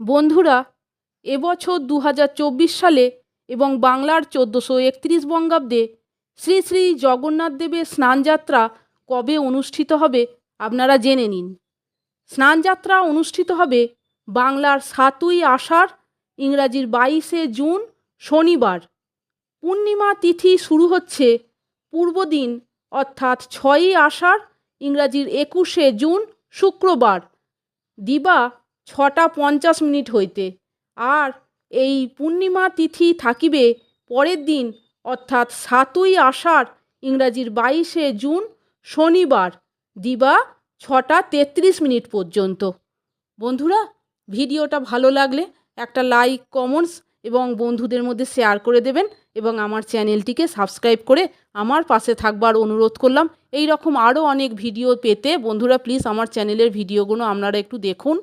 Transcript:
বন্ধুরা, এবছর 2024 সালে এবং বাংলার 1431 বঙ্গাব্দে শ্রী শ্রী জগন্নাথ দেবের স্নানযাত্রা কবে অনুষ্ঠিত হবে আপনারা জেনে নিন। স্নানযাত্রা অনুষ্ঠিত হবে বাংলার 7ই আষাঢ়, ইংরাজির 22শে জুন শনিবার। পূর্ণিমা তিথি শুরু হচ্ছে পূর্বদিন অর্থাৎ 6ই আষাঢ়, ইংরাজির 21শে জুন শুক্রবার দিবা 6:50 হইতে। আর এই পূর্ণিমা তিথি থাকিবে পরের দিন অর্থাৎ 7ই আষাঢ়, ইংরাজির 22শে জুন শনিবার দিবা 6:33 পর্যন্ত। বন্ধুরা, ভিডিওটা ভালো লাগলে একটা লাইক, কমেন্টস এবং বন্ধুদের মধ্যে শেয়ার করে দেবেন এবং আমার চ্যানেলটিকে সাবস্ক্রাইব করে আমার পাশে থাকবার অনুরোধ করলাম। এই রকম আরও অনেক ভিডিও পেতে বন্ধুরা প্লিজ আমার চ্যানেলের ভিডিওগুলো আপনারা একটু দেখুন।